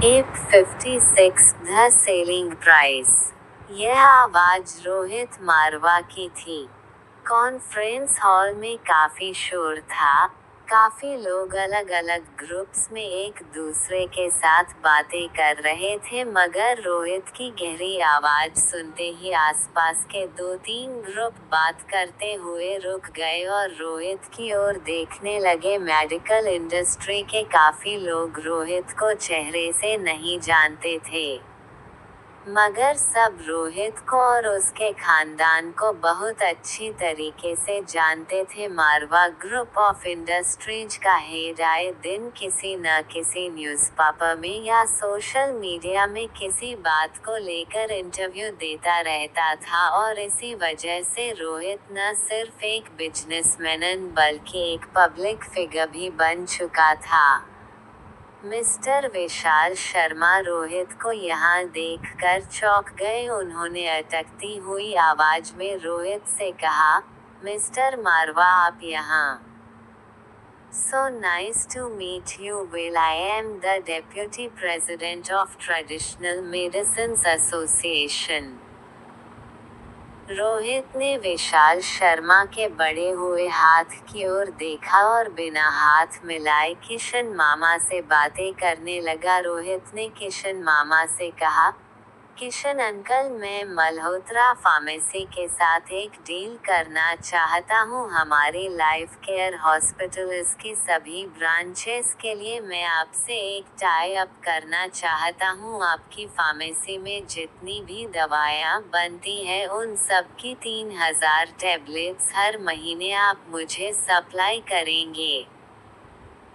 856 the selling price. यह आवाज रोहित मारवा की थी। कॉन्फ्रेंस हॉल में काफी शोर था। काफी लोग अलग अलग ग्रुप्स में एक दूसरे के साथ बातें कर रहे थे, मगर रोहित की गहरी आवाज सुनते ही आसपास के 2-3 ग्रुप बात करते हुए रुक गए और रोहित की ओर देखने लगे। मेडिकल इंडस्ट्री के काफी लोग रोहित को चेहरे से नहीं जानते थे, मगर सब रोहित को और उसके खानदान को बहुत अच्छी तरीके से जानते थे। मारवा ग्रुप ऑफ इंडस्ट्रीज का हेड आए दिन किसी न किसी न्यूज़पेपर में या सोशल मीडिया में किसी बात को लेकर इंटरव्यू देता रहता था, और इसी वजह से रोहित न सिर्फ एक बिजनेसमैन बल्कि एक पब्लिक फिगर भी बन चुका था। मिस्टर विशाल शर्मा रोहित को यहाँ देखकर चौंक गए। उन्होंने अटकती हुई आवाज में रोहित से कहा, मिस्टर मारवा, आप यहाँ? So nice to meet you. Well, I am the Deputy President of Traditional Medicines Association. Rohit ने विशाल शर्मा के बड़े हुए हाथ की ओर देखा और बिना हाथ मिलाए किशन मामा से बातें करने लगा। रोहित ने किशन मामा से कहा, किशन अंकल, मैं मल्होत्रा फार्मेसी के साथ एक डील करना चाहता हूँ। हमारी लाइफ केयर हॉस्पिटल इसकी सभी ब्रांचेस के लिए मैं आपसे एक टाई अप करना चाहता हूँ। आपकी फार्मेसी में जितनी भी दवायाँ बनती हैं उन सब की 3000 टैबलेट्स हर महीने आप मुझे सप्लाई करेंगे।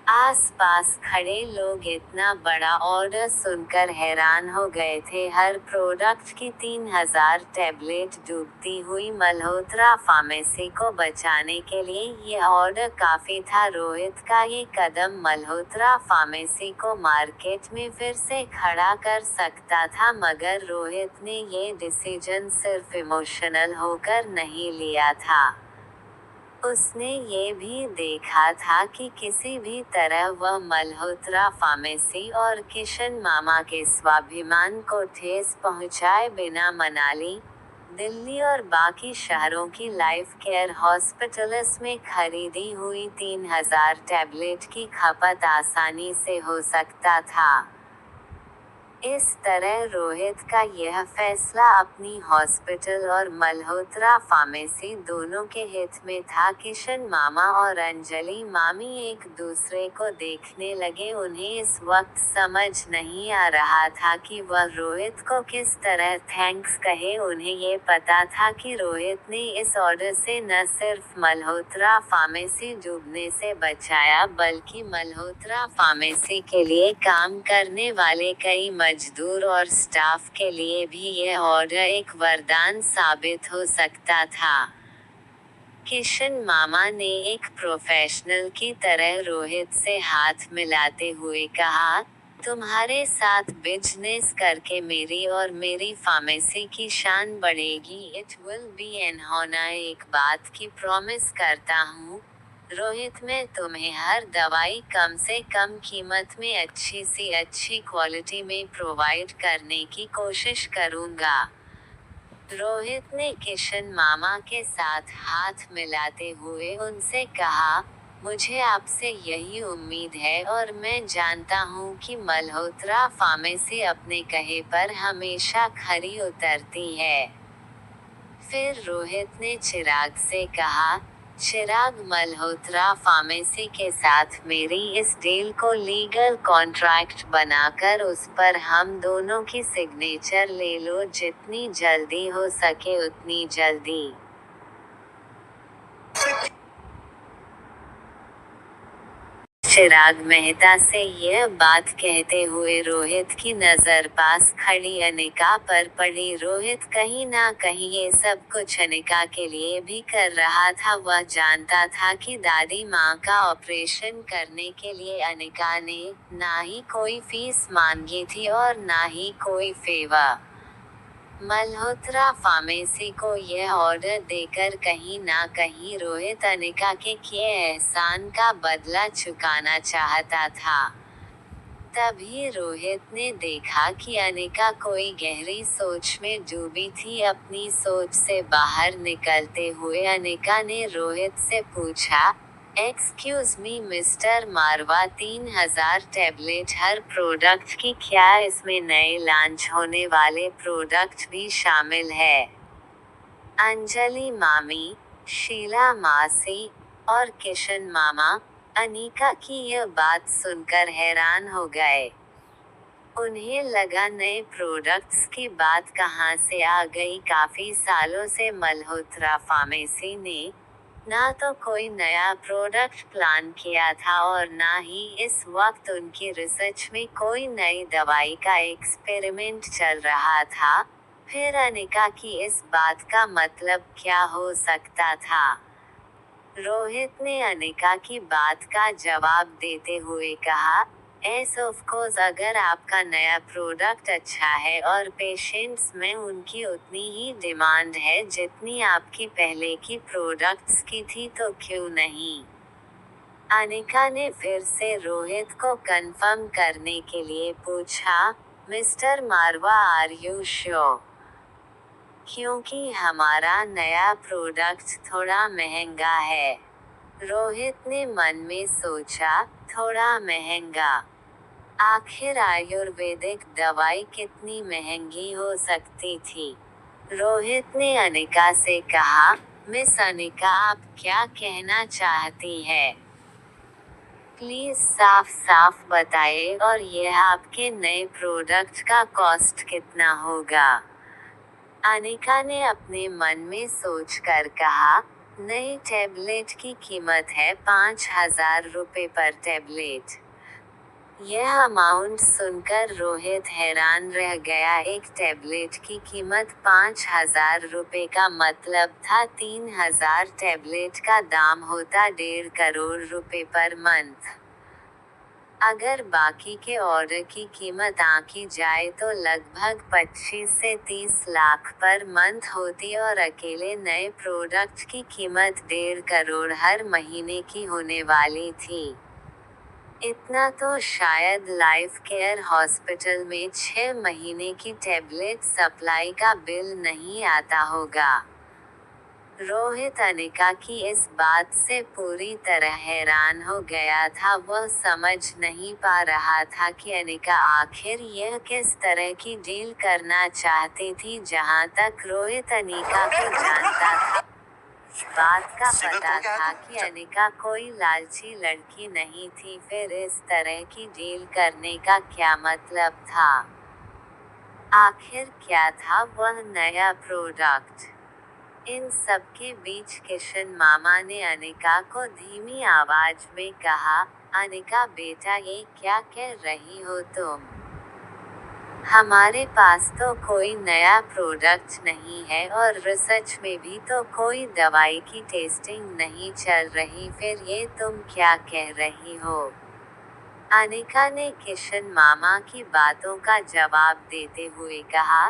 आसपास खड़े लोग इतना बड़ा ऑर्डर सुनकर हैरान हो गए थे। हर प्रोडक्ट की 3000 टैबलेट डूबती हुई मल्होत्रा फार्मेसी को बचाने के लिए ये ऑर्डर काफी था। रोहित का ये कदम मल्होत्रा फार्मेसी को मार्केट में फिर से खड़ा कर सकता था, मगर रोहित ने ये डिसीजन सिर्फ इमोशनल होकर नहीं लिया था। उसने ये भी देखा था कि किसी भी तरह वह मल्होत्रा फार्मेसी और किशन मामा के स्वाभिमान को ठेस पहुंचाए बिना मनाली, दिल्ली और बाकी शहरों की लाइफ केयर हॉस्पिटल्स में खरीदी हुई 3000 टैबलेट की खपत आसानी से हो सकता था। इस तरह रोहित का यह फैसला अपनी हॉस्पिटल और मल्होत्रा फार्मेसी दोनों के हित में था। किशन मामा और अंजलि मामी एक दूसरे को देखने लगे। उन्हें इस वक्त समझ नहीं आ रहा था कि वह रोहित को किस तरह थैंक्स कहे। उन्हें ये पता था कि रोहित ने इस ऑर्डर से न सिर्फ मल्होत्रा फार्मेसी डूबने से बचाया, बल्कि मल्होत्रा फार्मेसी के लिए काम करने वाले कई मजदूर और स्टाफ के लिए भी यह ऑर्डर एक वरदान साबित हो सकता था। किशन मामा ने एक प्रोफेशनल की तरह रोहित से हाथ मिलाते हुए कहा, तुम्हारे साथ बिजनेस करके मेरी और मेरी फार्मेसी की शान बढ़ेगी। It will be an honour. एक बात की प्रॉमिस करता हूँ रोहित, मैं तुम्हें हर दवाई कम से कम कीमत में अच्छी सी अच्छी क्वालिटी में प्रोवाइड करने की कोशिश करूँगा। रोहित ने किशन मामा के साथ हाथ मिलाते हुए उनसे कहा, मुझे आपसे यही उम्मीद है और मैं जानता हूँ कि मल्होत्रा फार्मेसी अपने कहे पर हमेशा खरी उतरती है। फिर रोहित ने चिराग से कहा, चिराग, मल्होत्रा फार्मेसी के साथ मेरी इस डील को लीगल कॉन्ट्रैक्ट बनाकर उस पर हम दोनों की सिग्नेचर ले लो, जितनी जल्दी हो सके उतनी जल्दी। चिराग मेहता से यह बात कहते हुए रोहित की नज़र पास खड़ी अनिका पर पड़ी। रोहित कहीं ना कहीं ये सब कुछ अनिका के लिए भी कर रहा था। वह जानता था कि दादी माँ का ऑपरेशन करने के लिए अनिका ने ना ही कोई फीस मांगी थी और ना ही कोई फेवर। मल्होत्रा फार्मेसी को यह ऑर्डर देकर कहीं ना कहीं रोहित अनिका के किए एहसान का बदला चुकाना चाहता था। तभी रोहित ने देखा कि अनिका कोई गहरी सोच में डूबी थी। अपनी सोच से बाहर निकलते हुए अनिका ने रोहित से पूछा, एक्सक्यूज मी मिस्टर मारवा, 3000 टैबलेट हर प्रोडक्ट की, क्या इसमें नए लॉन्च होने वाले प्रोडक्ट भी शामिल है? अंजलि मामी, शीला मासी और किशन मामा अनिका की यह बात सुनकर हैरान हो गए। उन्हें लगा नए प्रोडक्ट्स की बात कहां से आ गई। काफी सालों से मल्होत्रा फार्मेसी ने ना तो कोई नया प्रोडक्ट प्लान किया था और ना ही इस वक्त उनकी रिसर्च में कोई नई दवाई का एक्सपेरिमेंट चल रहा था। फिर अनिका की इस बात का मतलब क्या हो सकता था? रोहित ने अनिका की बात का जवाब देते हुए कहा, एस ऑफ कोर्स, अगर आपका नया प्रोडक्ट अच्छा है और पेशेंट्स में उनकी उतनी ही डिमांड है जितनी आपकी पहले की प्रोडक्ट्स की थी, तो क्यों नहीं? अनिका ने फिर से रोहित को कंफर्म करने के लिए पूछा, mister Marwah, are you sure? क्योंकि हमारा नया प्रोडक्ट थोड़ा महंगा है। रोहित ने मन में सोचा, थोड़ा महंगा? आखिर आयुर्वेदिक दवाई कितनी महंगी हो सकती थी? रोहित ने अनिका से कहा, मिस अनिका, आप क्या कहना चाहती है? प्लीज साफ साफ बताइए, और यह आपके नए प्रोडक्ट का कॉस्ट कितना होगा? अनिका ने अपने मन में सोचकर कहा, नई टैबलेट की कीमत है 5000 रुपये पर टैबलेट। यह अमाउंट सुनकर रोहित हैरान रह गया। एक टैबलेट की कीमत 5000 रुपये का मतलब था 3000 टैबलेट का दाम होता 1.5 करोड़ रुपए पर मंथ। अगर बाकी के ऑर्डर की कीमत आंकी जाए तो लगभग 25 से 30 लाख पर मंथ होती और अकेले नए प्रोडक्ट की कीमत 1.5 करोड़ हर महीने की होने वाली थी। इतना तो शायद लाइफ केयर हॉस्पिटल में 6 महीने की टैबलेट सप्लाई का बिल नहीं आता होगा। रोहित अनिका की इस बात से पूरी तरह हैरान हो गया था। वह समझ नहीं पा रहा था कि अनिका आखिर यह किस तरह की डील करना चाहती थी। जहां तक रोहित अनिका को जानता था, बात का पता था कि अनिका कोई लालची लड़की नहीं थी। फिर इस तरह की डील करने का क्या मतलब था? आखिर क्या था वह नया प्रोडक्ट? इन सब के बीच किशन मामा ने अनिका को धीमी आवाज में कहा, अनिका बेटा, ये क्या कह रही हो तुम? हमारे पास तो कोई नया प्रोडक्ट नहीं है और रिसर्च में भी तो कोई दवाई की टेस्टिंग नहीं चल रही। फिर ये तुम क्या कह रही हो? अनिका ने किशन मामा की बातों का जवाब देते हुए कहा,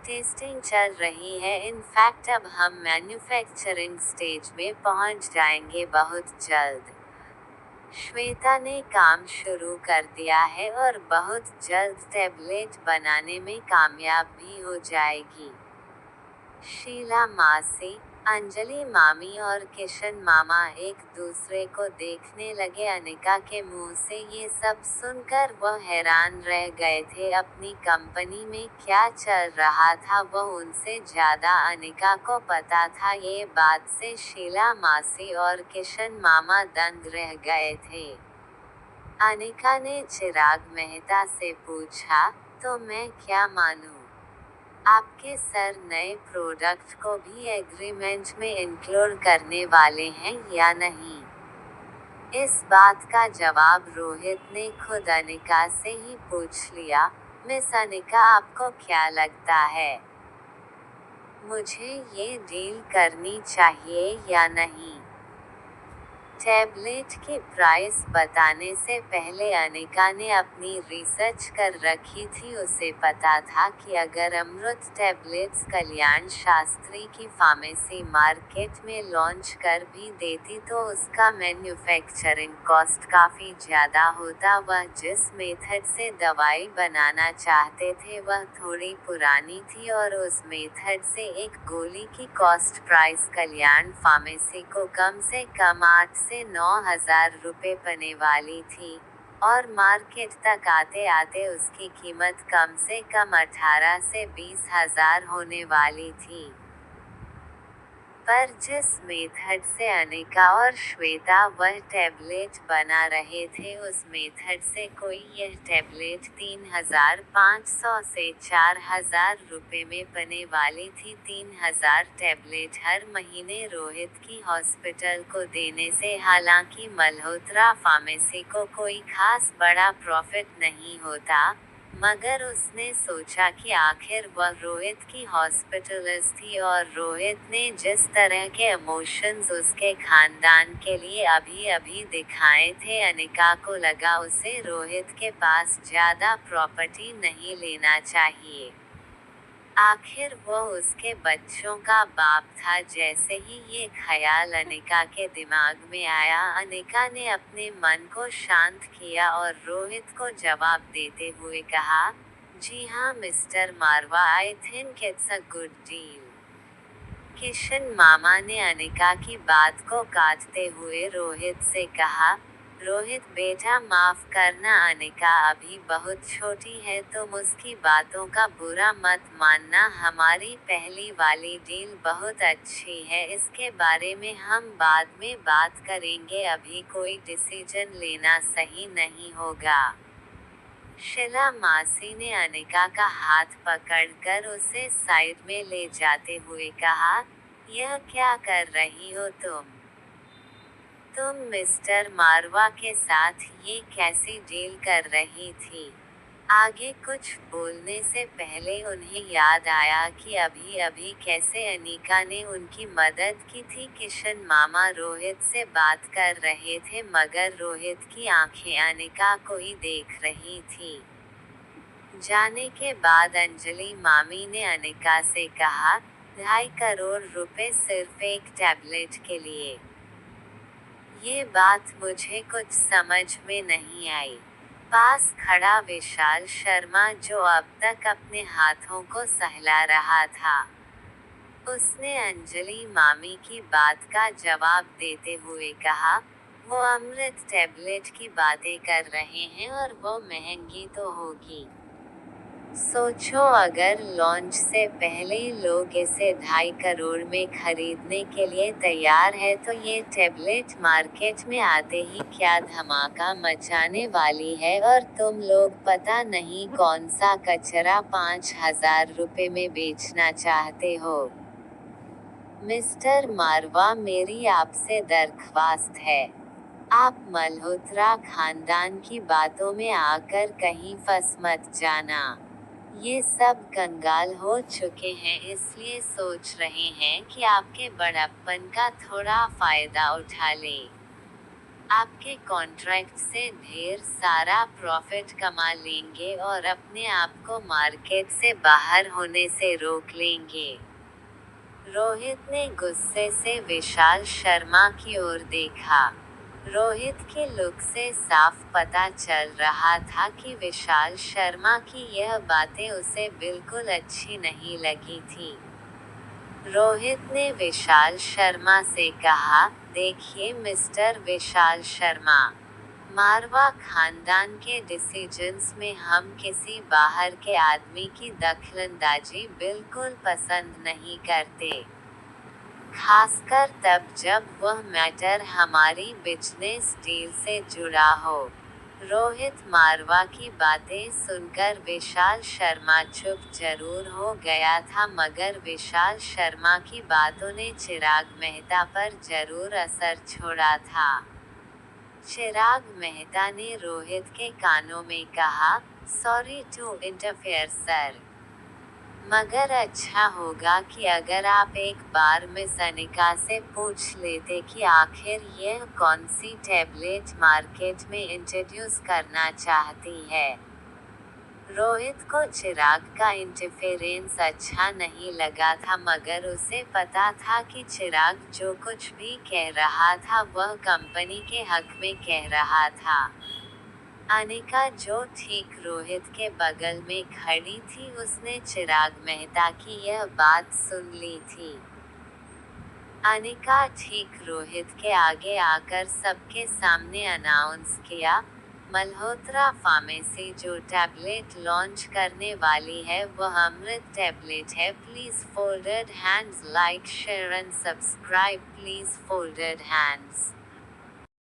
टेस्टिंग चल रही है। इनफैक्ट अब हम मैन्युफैक्चरिंग स्टेज में पहुंच जाएंगे बहुत जल्द। श्वेता ने काम शुरू कर दिया है और बहुत जल्द टैबलेट बनाने में कामयाब भी हो जाएगी। शीला मासी, अंजलि मामी और किशन मामा एक दूसरे को देखने लगे। अनिका के मुंह से ये सब सुनकर वह हैरान रह गए थे। अपनी कंपनी में क्या चल रहा था वह उनसे ज्यादा अनिका को पता था। ये बात से शीला मासी और किशन मामा दंग रह गए थे। अनिका ने चिराग मेहता से पूछा, तो मैं क्या मानूं? आपके सर नए प्रोडक्ट को भी एग्रीमेंट में इंक्लूड करने वाले हैं या नहीं? इस बात का जवाब रोहित ने खुद अनिका से ही पूछ लिया। मिस अनिका, आपको क्या लगता है, मुझे ये डील करनी चाहिए या नहीं? टैबलेट की प्राइस बताने से पहले अनिका ने अपनी रिसर्च कर रखी थी। उसे पता था कि अगर अमृत टैबलेट्स कल्याण शास्त्री की फार्मेसी मार्केट में लॉन्च कर भी देती तो उसका मैन्युफैक्चरिंग कॉस्ट काफ़ी ज़्यादा होता। वह जिस मेथड से दवाई बनाना चाहते थे वह थोड़ी पुरानी थी और उस मेथड से एक गोली की कॉस्ट प्राइस कल्याण फार्मेसी को कम से कम 8 से 9,000 रुपये पड़ने वाली थी और मार्केट तक आते आते उसकी कीमत कम से कम 18 से 20,000 होने वाली थी। पर जिस मेथड से अनिका और श्वेता वह टैबलेट बना रहे थे उस मेथड से कोई यह टैबलेट 3,500 से 4,000 रुपये में पड़ने वाली थी। 3,000 टैबलेट हर महीने रोहित की हॉस्पिटल को देने से हालांकि मल्होत्रा फार्मेसी को कोई खास बड़ा प्रॉफिट नहीं होता, मगर उसने सोचा कि आखिर वह रोहित की हॉस्पिटलिस्ट थी और रोहित ने जिस तरह के इमोशंस उसके खानदान के लिए अभी अभी दिखाए थे, अनिका को लगा उसे रोहित के पास ज़्यादा प्रॉपर्टी नहीं लेना चाहिए। आखिर वो उसके बच्चों का बाप था। जैसे ही ये ख्याल अनिका के दिमाग में आया, अनिका ने अपने मन को शांत किया और रोहित को जवाब देते हुए कहा, जी हाँ mister Marwa, I think it's a good deal. Kishan मामा ने अनिका की बात को काटते हुए रोहित से कहा, रोहित बेटा माफ करना, अनिका अभी बहुत छोटी है, तुम उसकी बातों का बुरा मत मानना। हमारी पहली वाली डील बहुत अच्छी है, इसके बारे में हम बाद में बात करेंगे, अभी कोई डिसीजन लेना सही नहीं होगा। शीला मासी ने अनिका का हाथ पकड़कर उसे साइड में ले जाते हुए कहा, यह क्या कर रही हो तुम मिस्टर मारवा के साथ ये कैसी डील कर रही थी? आगे कुछ बोलने से पहले उन्हें याद आया कि अभी अभी कैसे अनिका ने उनकी मदद की थी। किशन मामा रोहित से बात कर रहे थे मगर रोहित की आंखें अनिका को ही देख रही थी। जाने के बाद अंजलि मामी ने अनिका से कहा, 2.5 करोड़ रुपए सिर्फ एक टैबलेट के लिए। ये बात मुझे कुछ समझ में नहीं आई। पास खड़ा विशाल शर्मा जो अब तक अपने हाथों को सहला रहा था, उसने अंजलि मामी की बात का जवाब देते हुए कहा, वो अमृत टैबलेट की बातें कर रहे हैं और वो महंगी तो होगी। सोचो अगर लॉन्च से पहले लोग इसे 2.5 करोड़ में खरीदने के लिए तैयार है तो ये टैबलेट मार्केट में आते ही क्या धमाका मचाने वाली है और तुम लोग पता नहीं कौन सा कचरा 5,000 रुपये में बेचना चाहते हो। मिस्टर मारवा, मेरी आपसे दरख्वास्त है, आप मल्होत्रा खानदान की बातों में आकर कहीं फंस मत जाना। ये सब कंगाल हो चुके हैं, इसलिए सोच रहे हैं कि आपके बड़प्पन का थोड़ा फायदा उठा ले। आपके कॉन्ट्रैक्ट से ढेर सारा प्रॉफिट कमा लेंगे और अपने आप को मार्केट से बाहर होने से रोक लेंगे। रोहित ने गुस्से से विशाल शर्मा की ओर देखा। रोहित के लुक से साफ पता चल रहा था कि विशाल शर्मा की यह बातें उसे बिल्कुल अच्छी नहीं लगी थी। रोहित ने विशाल शर्मा से कहा, देखिए मिस्टर विशाल शर्मा, मारवा खानदान के डिसीजंस में हम किसी बाहर के आदमी की दखलंदाजी बिल्कुल पसंद नहीं करते, खासकर तब जब वह मैटर हमारी बिजनेस डील से जुड़ा हो। रोहित मारवा की बातें सुनकर विशाल शर्मा चुप जरूर हो गया था मगर विशाल शर्मा की बातों ने चिराग मेहता पर जरूर असर छोड़ा था। चिराग मेहता ने रोहित के कानों में कहा, सॉरी टू इंटरफेयर सर। मगर अच्छा होगा कि अगर आप एक बार मिस अनिका से पूछ लेते कि आखिर यह कौन सी टैबलेट मार्केट में इंट्रोड्यूस करना चाहती है। रोहित को चिराग का इंटरफेरेंस अच्छा नहीं लगा था, मगर उसे पता था कि चिराग जो कुछ भी कह रहा था वह कंपनी के हक में कह रहा था। अनिका जो ठीक रोहित के बगल में खड़ी थी, उसने चिराग मेहता की यह बात सुन ली थी। अनिका ठीक रोहित के आगे आकर सबके सामने अनाउंस किया, मल्होत्रा फार्मेसी जो टैबलेट लॉन्च करने वाली है वह अमृत टैबलेट है। Please folded hands, like share and subscribe, please folded hands.